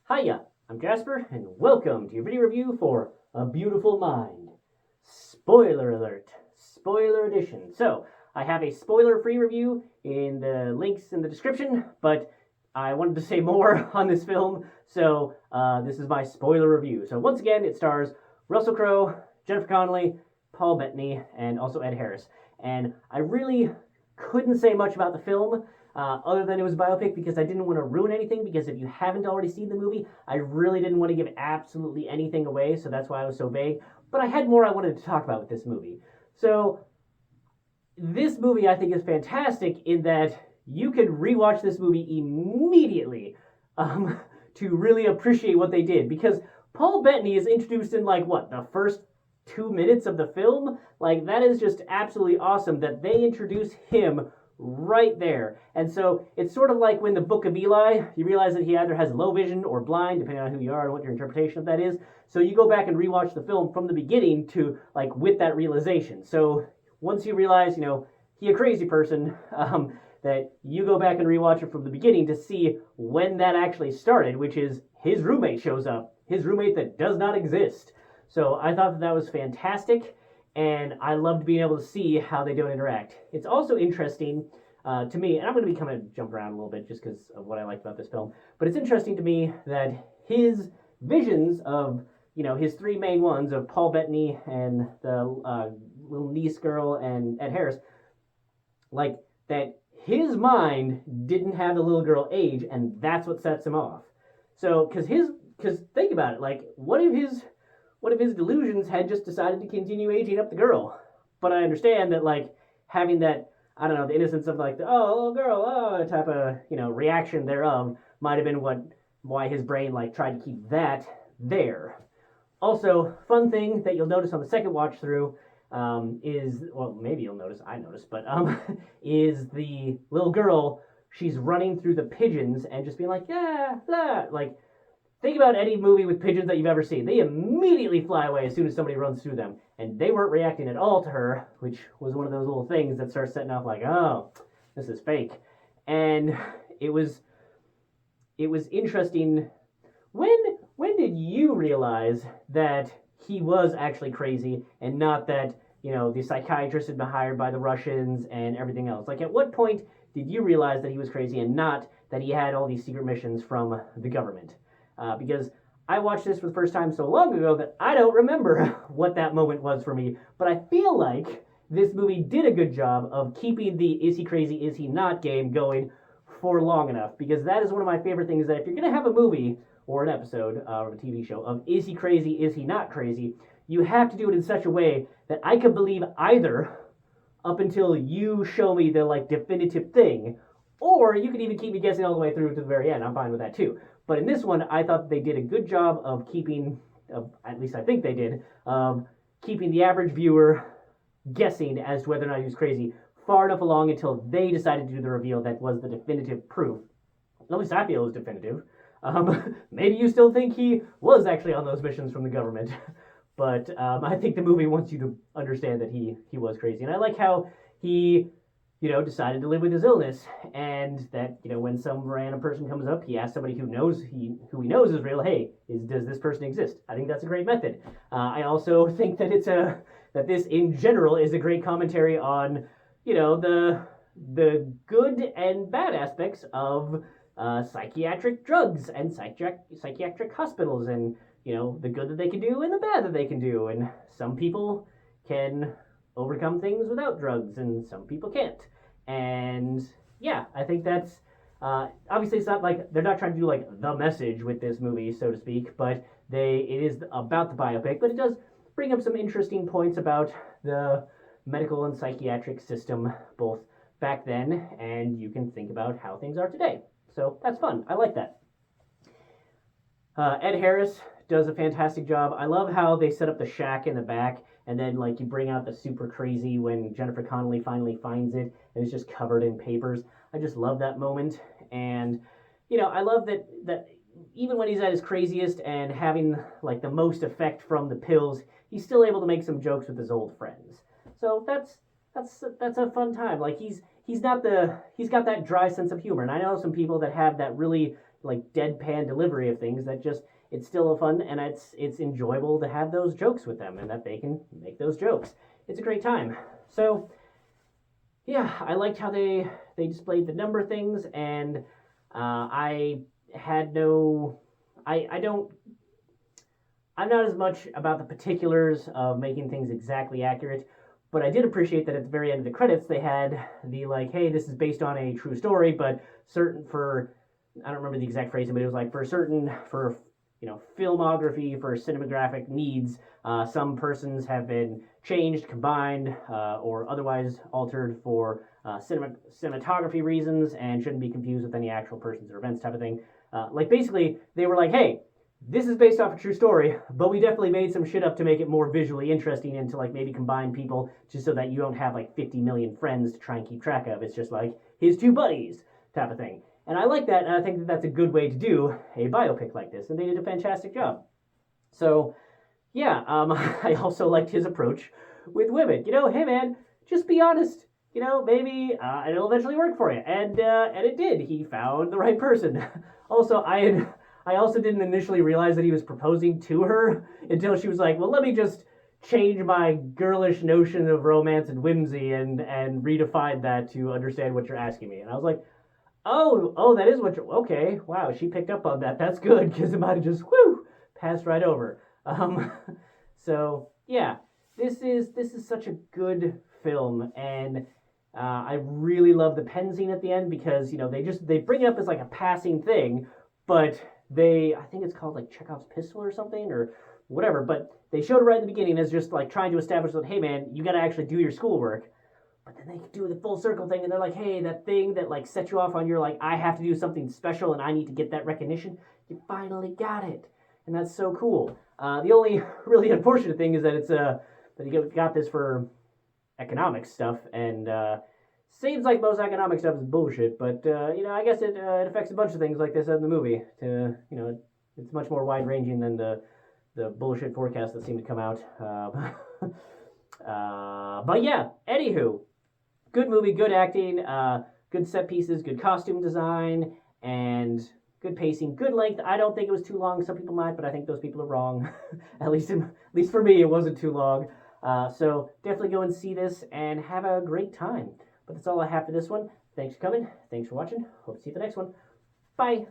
Hiya, I'm Jasper, and welcome to your video review for A Beautiful Mind. Spoiler alert, spoiler edition. So, I have a spoiler-free review in the links in the description, but I wanted to say more on this film, so this is my spoiler review. So once again, it stars Russell Crowe, Jennifer Connelly, Paul Bettany, and also Ed Harris. And I really couldn't say much about the film, other than it was a biopic, because I didn't want to ruin anything, because if you haven't already seen the movie, I really didn't want to give absolutely anything away, so that's why I was so vague. But I had more I wanted to talk about with this movie. So, this movie I think is fantastic in that you can rewatch this movie immediately to really appreciate what they did, because Paul Bettany is introduced in, like, what, the first 2 minutes of the film? Like, that is just absolutely awesome that they introduce him right there. And so it's sort of like when the Book of Eli, you realize that he either has low vision or blind, depending on who you are and what your interpretation of that is. So you go back and rewatch the film from the beginning to, like, with that realization. So once you realize, he a crazy person, that you go back and rewatch it from the beginning to see when that actually started, which is his roommate shows up, his roommate that does not exist. So I thought that was fantastic, and I loved being able to see how they don't interact. It's also interesting to me, and I'm going to be kind of jump around a little bit just because of what I liked about this film, but it's interesting to me that his visions of, his three main ones of Paul Bettany and the little niece girl and Ed Harris, like, that his mind didn't have the little girl age, and that's what sets him off. So, because think about it, like, what if his delusions had just decided to continue aging up the girl? But I understand that, like, having that, I don't know, the innocence of, like, oh, little girl, oh, type of, reaction thereof might have been why his brain, like, tried to keep that there. Also, fun thing that you'll notice on the second watch through is, well, maybe you'll notice, I noticed, but is the little girl, she's running through the pigeons and just being like, yeah, blah, like, think about any movie with pigeons that you've ever seen. They immediately fly away as soon as somebody runs through them. And they weren't reacting at all to her, which was one of those little things that starts setting off like, oh, this is fake. And it was interesting. When did you realize that he was actually crazy and not that, the psychiatrist had been hired by the Russians and everything else? Like, at what point did you realize that he was crazy and not that he had all these secret missions from the government? Because I watched this for the first time so long ago that I don't remember what that moment was for me. But I feel like this movie did a good job of keeping the is he crazy, is he not game going for long enough. Because that is one of my favorite things, that if you're going to have a movie or an episode of a TV show of is he crazy, is he not crazy, you have to do it in such a way that I can believe either up until you show me the, like, definitive thing, or you can even keep me guessing all the way through to the very end. I'm fine with that too. But in this one, I thought they did a good job of keeping, at least I think they did, keeping the average viewer guessing as to whether or not he was crazy far enough along until they decided to do the reveal that was the definitive proof. At least I feel it was definitive. Maybe you still think he was actually on those missions from the government. But I think the movie wants you to understand that he was crazy. And I like how he, decided to live with his illness, and that, when some random person comes up, he asks somebody who he knows is real, hey, does this person exist? I think that's a great method. I also think that that this in general is a great commentary on, the good and bad aspects of psychiatric drugs and psychiatric hospitals, and the good that they can do and the bad that they can do. And some people can overcome things without drugs, and some people can't. And yeah, I think that's obviously, it's not like they're not trying to do, like, the message with this movie, so to speak, but it is about the biopic, but it does bring up some interesting points about the medical and psychiatric system both back then, and you can think about how things are today. So that's fun. I like that. Ed Harris does a fantastic job. I love how they set up the shack in the back, and then, like, you bring out the super crazy when Jennifer Connelly finally finds it, and it's just covered in papers. I just love that moment. And, I love that even when he's at his craziest and having, like, the most effect from the pills, he's still able to make some jokes with his old friends. So that's a fun time. Like, he's got that dry sense of humor. And I know some people that have that really, like deadpan delivery of things that just it's still a fun and it's enjoyable to have those jokes with them and that they can make those jokes. It's a great time. So yeah, I liked how they displayed the number things, and I had no, I don't, I'm not as much about the particulars of making things exactly accurate, but I did appreciate that at the very end of the credits they had the like, hey, this is based on a true story, but certain for, I don't remember the exact phrasing, but it was like for certain for filmography for cinematographic needs, some persons have been changed, combined, or otherwise altered for cinematography reasons and shouldn't be confused with any actual persons or events type of thing. Like basically, they were like, hey, this is based off a true story, but we definitely made some shit up to make it more visually interesting and to like maybe combine people just so that you don't have like 50 million friends to try and keep track of. It's just like his two buddies type of thing. And I like that, and I think that that's a good way to do a biopic like this, and they did a fantastic job. So, yeah, I also liked his approach with women. Hey man, just be honest. Maybe it'll eventually work for you, and it did. He found the right person. Also, I also didn't initially realize that he was proposing to her until she was like, "Well, let me just change my girlish notion of romance and whimsy and redefine that to understand what you're asking me." And I was like, oh, that is what you're, okay, wow, she picked up on that. That's good, because it might have just, passed right over. So, yeah, this is such a good film, and I really love the pen scene at the end, because, they bring it up as, like, a passing thing, but I think it's called, like, Chekhov's pistol or something, or whatever, but they showed it right at the beginning as just, like, trying to establish that, hey, man, you gotta actually do your schoolwork. But then they do the full circle thing, and they're like, hey, that thing that like set you off on your like, I have to do something special and I need to get that recognition, you finally got it. And that's so cool. The only really unfortunate thing is that it's that he got this for economic stuff, and seems like most economic stuff is bullshit, but I guess it affects a bunch of things like this in the movie. It's much more wide ranging than the bullshit forecasts that seem to come out. But yeah, anywho, good movie, good acting, good set pieces, good costume design, and good pacing, good length. I don't think it was too long. Some people might, but I think those people are wrong. at least for me, it wasn't too long. So definitely go and see this and have a great time. But that's all I have for this one. Thanks for coming. Thanks for watching. Hope to see you the next one. Bye.